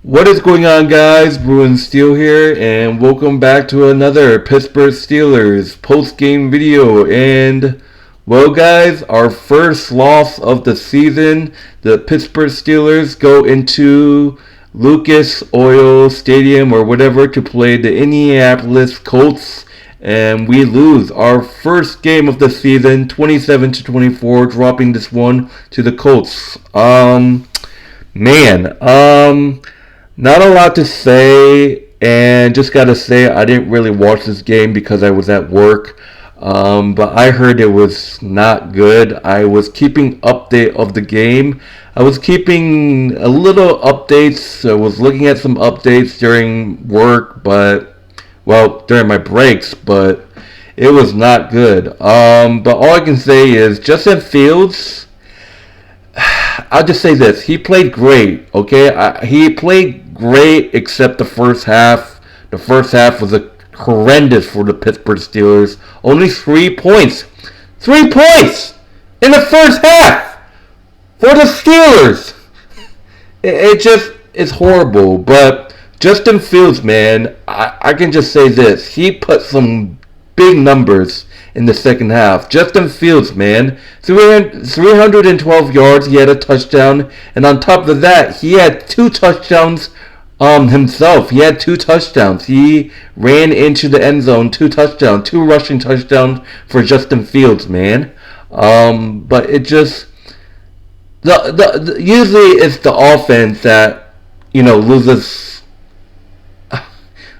What is going on, guys? Bruin Steel here, and welcome back to another Pittsburgh Steelers post-game video. And, well, guys, our first loss of the season. The Pittsburgh Steelers go into Lucas Oil Stadium or whatever to play the Indianapolis Colts, and we lose our first game of the season, 27-24, dropping this one to the Colts. Man, not a lot to say, and just gotta say I didn't really watch this game because I was at work. But I heard it was not good. I was keeping update of the game. I was keeping a little updates. I was looking at some updates during work, during my breaks, but it was not good. But all I can say is Justin Fields. I'll just say this: he played great. Okay, he played great except the first half. The first half was horrendous for the Pittsburgh Steelers. Only 3 points. 3 points in the first half for the Steelers. It just is horrible. But Justin Fields, man, I can just say this: he put some big numbers in the second half. Justin Fields, man, 312 yards, he had a touchdown, and on top of that, he had 2 touchdowns himself. He had 2 touchdowns. He ran into the end zone, 2 touchdowns, 2 rushing touchdowns for Justin Fields, man. But it just usually it's the offense that loses.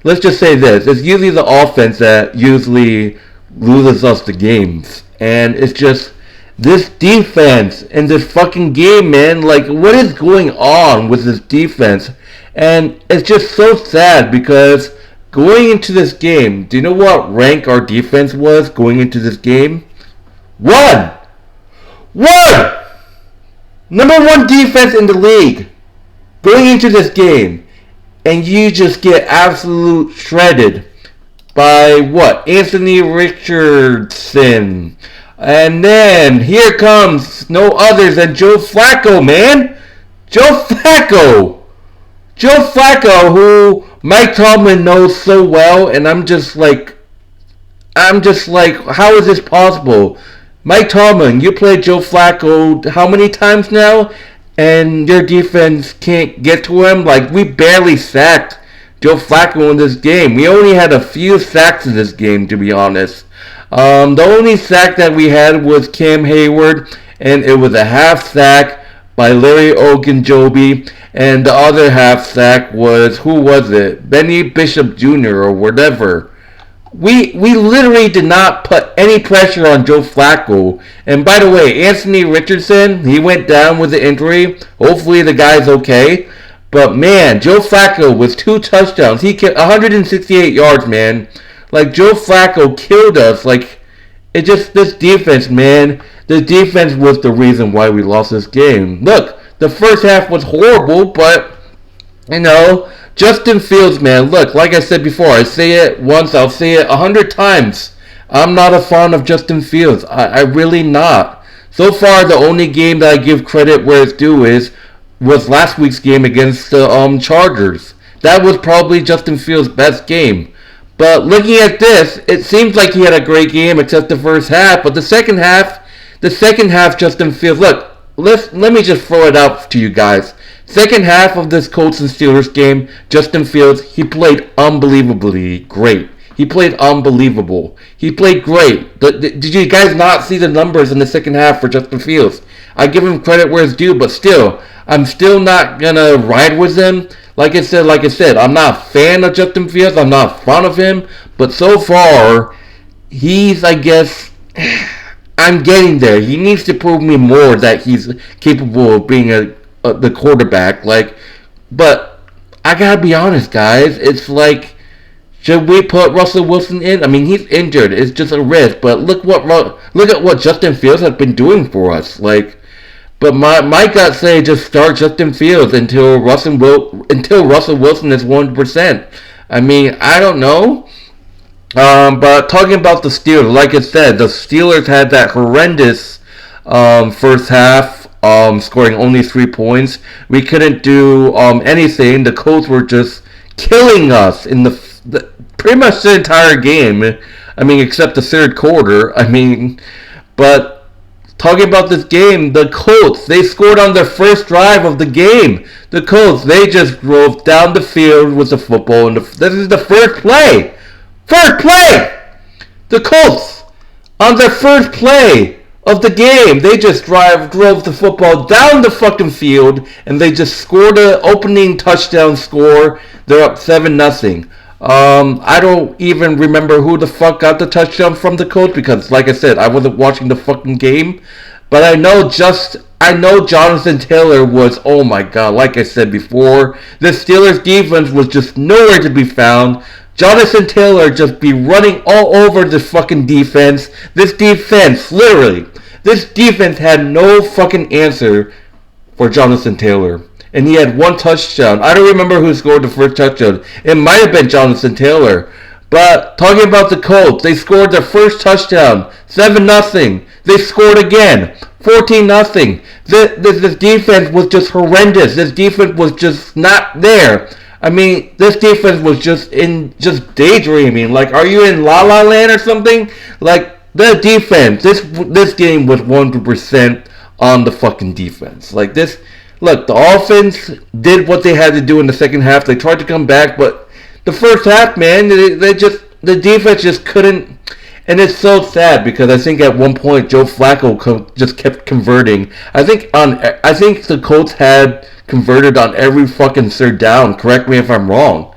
Let's just say this: it's usually the offense that usually loses us the games. And it's just this defense in this fucking game, man. Like, what is going on with this defense? And it's just so sad because going into this game, do you know what rank our defense was going into this game? One! Number 1 defense in the league going into this game. And you just get absolute shredded by what? Anthony Richardson. And then here comes no other than Joe Flacco, man. Joe Flacco, who Mike Tomlin knows so well, and I'm just like, how is this possible? Mike Tomlin, you played Joe Flacco how many times now? And your defense can't get to him? Like, we barely sacked Joe Flacco in this game. We only had a few sacks in this game, to be honest. The only sack that we had was Cam Hayward, and it was a half sack by Larry Ogunjobi, and the other half sack was, who was it? Benny Bishop Jr. or whatever. We literally did not put any pressure on Joe Flacco. And by the way, Anthony Richardson, he went down with the injury. Hopefully the guy's okay. But man, Joe Flacco with 2 touchdowns. He kept 168 yards, man. Like, Joe Flacco killed us. Like, this defense, man. The defense was the reason why we lost this game. Look, the first half was horrible, but, Justin Fields, man. Look, like I said before, I say it once, I'll say it 100 times. I'm not a fan of Justin Fields. I really not. So far, the only game that I give credit where it's due was last week's game against the Chargers. That was probably Justin Fields' best game. But looking at this, it seems like he had a great game except the first half. But the second half, Justin Fields. Look, let me just throw it out to you guys. Second half of this Colts and Steelers game, Justin Fields, he played unbelievably great. He played unbelievable. He played great. Did you guys not see the numbers in the second half for Justin Fields? I give him credit where it's due, but still, I'm still not gonna ride with him. Like I said, I'm not a fan of Justin Fields. I'm not fond of him. But so far, he's, I guess, I'm getting there. He needs to prove me more that he's capable of being the quarterback. But I gotta be honest, guys. It's like, should we put Russell Wilson in? I mean, he's injured. It's just a risk. But look at what Justin Fields has been doing for us. But my gut say just start Justin Fields until Russell Wilson is 100%. I mean, I don't know. But talking about the Steelers, like I said, the Steelers had that horrendous first half. scoring only 3 points. We couldn't do anything. The Colts were just killing us in the pretty much the entire game. I mean, except the third quarter. I mean, but talking about this game, the Colts, they scored on their first drive of the game. The Colts, they just drove down the field with the football, and this is the first play. First play! The Colts, on their first play of the game, they just drove the football down the fucking field, and they just scored an opening touchdown score. They're up 7-0. I don't even remember who the fuck got the touchdown from the Colts because, like I said, I wasn't watching the fucking game. But I know Jonathan Taylor was, oh my god, like I said before, the Steelers defense was just nowhere to be found. Jonathan Taylor just be running all over the fucking defense. This defense, literally, this defense had no fucking answer for Jonathan Taylor. And he had one touchdown. I don't remember who scored the first touchdown. It might have been Jonathan Taylor. But talking about the Colts, they scored their first touchdown, 7-0. They scored again, 14-0. This defense was just horrendous. This defense was just not there. I mean, this defense was just daydreaming. Like, are you in La La Land or something? Like, the defense, this game was 100% on the fucking defense. Like, this, look, the offense did what they had to do in the second half. They tried to come back, but the first half, man, the defense just couldn't. And it's so sad because I think at one point Joe Flacco just kept converting. I think the Colts had converted on every fucking third down. Correct me if I'm wrong.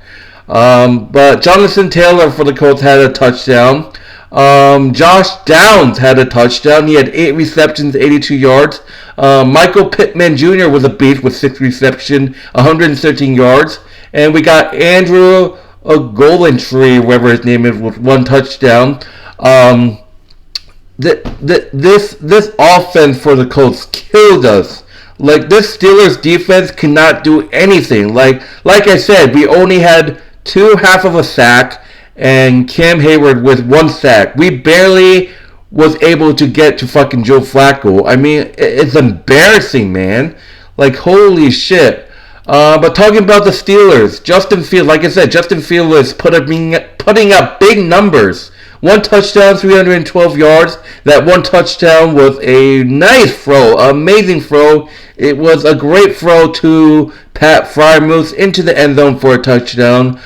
But Jonathan Taylor for the Colts had a touchdown. Josh Downs had a touchdown. He had 8 receptions, 82 yards. Michael Pittman Jr. was a beast with 6 receptions, 113 yards. And we got Andrew Golentree, whatever his name is, with 1 touchdown. This offense for the Colts killed us. Like, this Steelers defense cannot do anything. Like I said, we only had 2 half of a sack, and Cam Hayward with 1 sack. We barely was able to get to fucking Joe Flacco. I mean, it's embarrassing, man. Like, holy shit. But talking about the Steelers, Justin Fields, like I said, Justin Fields is putting up big numbers. 1 touchdown, 312 yards. That 1 touchdown was a nice throw, amazing throw. It was a great throw to Pat Freiermuth into the end zone for a touchdown.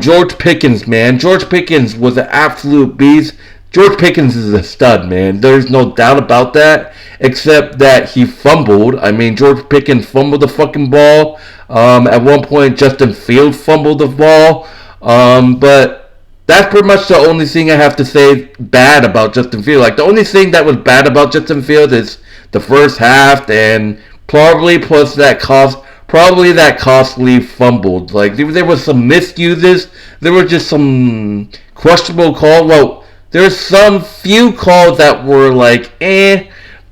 George Pickens, man. George Pickens was an absolute beast. George Pickens is a stud, man. There's no doubt about that, except that he fumbled. I mean, George Pickens fumbled the fucking ball. At one point, Justin Fields fumbled the ball. But that's pretty much the only thing I have to say bad about Justin Fields. Like, the only thing that was bad about Justin Fields is the first half, and probably that costly fumble. Like, there was some misuses. There were just some questionable calls. Well, there's some few calls that were like,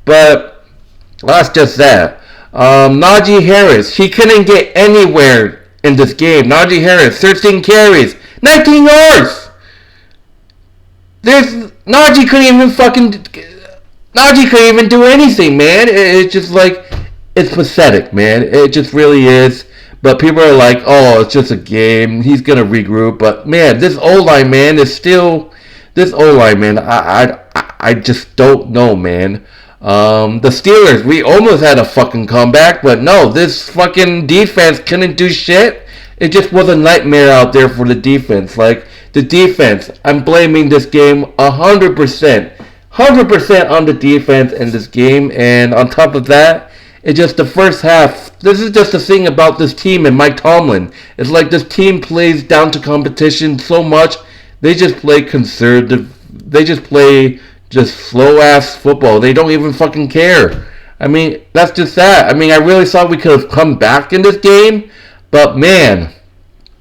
but that's just that. Najee Harris, he couldn't get anywhere in this game. Najee Harris, 13 carries, 19 yards. Najee couldn't even do anything, man. It's just like, it's pathetic, man. It just really is. But people are like, oh, it's just a game. He's gonna regroup. But man, this O-line, man, I just don't know, man. The Steelers, we almost had a fucking comeback, but no, this fucking defense couldn't do shit. It just was a nightmare out there for the defense. Like, the defense, I'm blaming this game 100%. 100% on the defense in this game. And on top of that, it's just the first half. This is just the thing about this team and Mike Tomlin. It's like this team plays down to competition so much. They just play conservative. They just play just slow-ass football. They don't even fucking care. I mean, that's just that. I mean, I really thought we could have come back in this game. But man,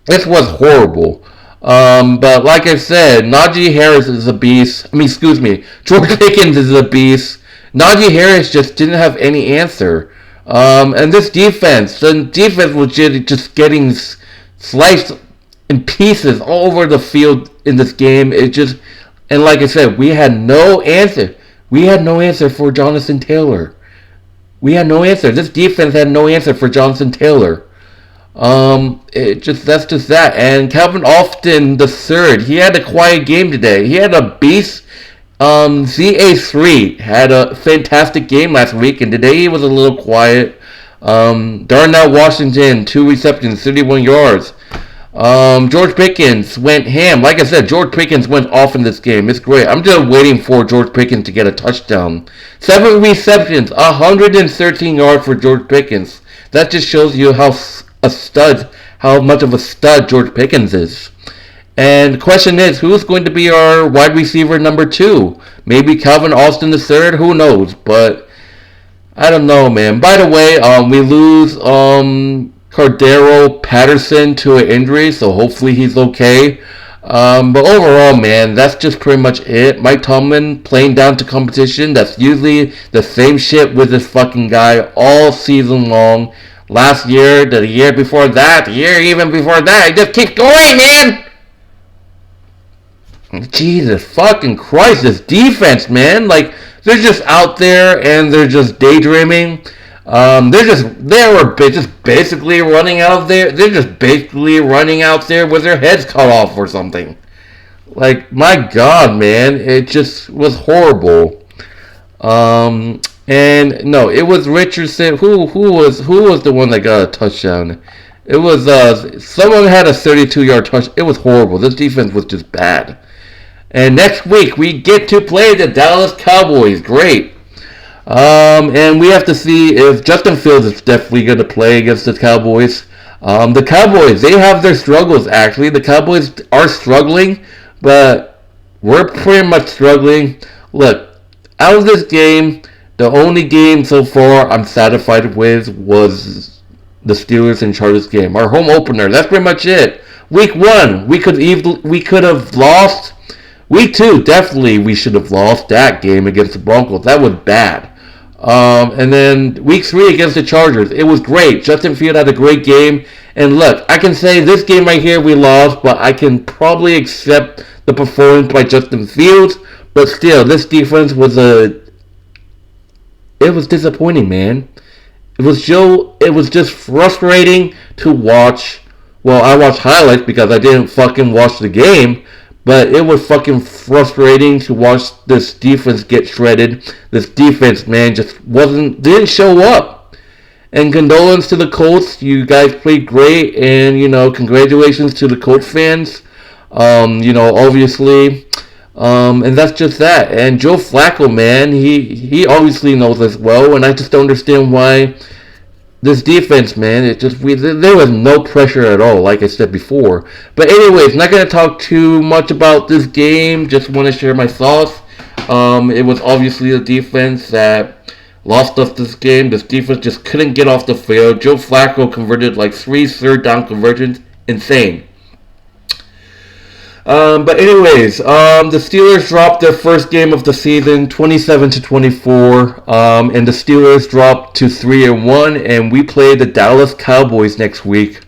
this was horrible. But like I said, Najee Harris is a beast. George Pickens is a beast. Najee Harris just didn't have any answer. And the defense was just getting sliced in pieces all over the field in this game. And like I said, we had no answer. We had no answer for Jonathan Taylor. We had no answer. This defense had no answer for Jonathan Taylor. That's just that. And Calvin Austin the third, he had a quiet game today. He had a beast. ZA3 had a fantastic game last week, and today he was a little quiet. Darnell Washington, 2 receptions, 31 yards. George Pickens went ham. Like I said, George Pickens went off in this game. It's great. I'm just waiting for George Pickens to get a touchdown. 7 receptions, 113 yards for George Pickens. That just shows you how much of a stud George Pickens is. And the question is, who's going to be our wide receiver number 2? Maybe Calvin Austin III? Who knows? But I don't know, man. By the way, we lose Cordero Patterson to an injury, so hopefully he's okay. But overall, man, that's just pretty much it. Mike Tomlin playing down to competition. That's usually the same shit with this fucking guy all season long. Last year, the year before that, the year even before that, he just keeps going, man! Jesus fucking Christ, this defense, man. Like, they're just out there and they're just daydreaming. They were just basically running out there. They're just basically running out there with their heads cut off or something. Like, my God, man, it just was horrible. And no, it was Richardson. Who was the one that got a touchdown? It was someone had a 32-yard touch. It was horrible. This defense was just bad. And next week we get to play the Dallas Cowboys. Great. And we have to see if Justin Fields is definitely going to play against the Cowboys. The Cowboys, they have their struggles, actually. The Cowboys are struggling, but we're pretty much struggling. Look, out of this game, the only game so far I'm satisfied with was the Steelers and Chargers game. Our home opener, that's pretty much it. Week 1, we could have lost. Week 2, definitely we should have lost that game against the Broncos. That was bad. And then week 3 against the Chargers, it was great. Justin Fields had a great game. And look, I can say this game right here we lost, but I can probably accept the performance by Justin Fields. But still, this defense was it was disappointing, man. It was just frustrating to watch. Well, I watched highlights because I didn't fucking watch the game. But it was fucking frustrating to watch this defense get shredded. This defense, man, just didn't show up. And condolence to the Colts. You guys played great. And, congratulations to the Colts fans. Obviously. And that's just that. And Joe Flacco, man, he obviously knows as well. And I just don't understand why this defense, man, there was no pressure at all, like I said before. But anyways, not going to talk too much about this game. Just want to share my thoughts. It was obviously a defense that lost us this game. This defense just couldn't get off the field. Joe Flacco converted like 3 third down conversions. Insane. But anyways, the Steelers dropped their first game of the season, 27-24, and the Steelers dropped to 3-1, and we play the Dallas Cowboys next week.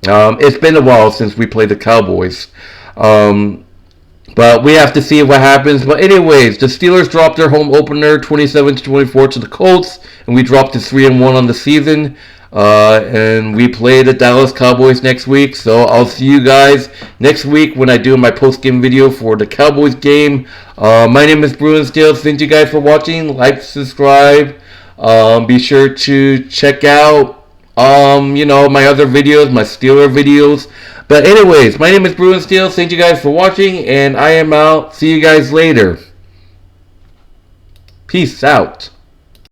It's been a while since we played the Cowboys, but we have to see what happens. But anyways, the Steelers dropped their home opener, 27-24 to the Colts, and we dropped to 3-1 on the season. And we play the Dallas Cowboys next week, so I'll see you guys next week when I do my post-game video for the Cowboys game. My name is Bruin Steele. Thank you guys for watching. Like, subscribe. Be sure to check out, my other videos, my Steeler videos. But anyways, my name is Bruin Steele. Thank you guys for watching, and I am out. See you guys later. Peace out.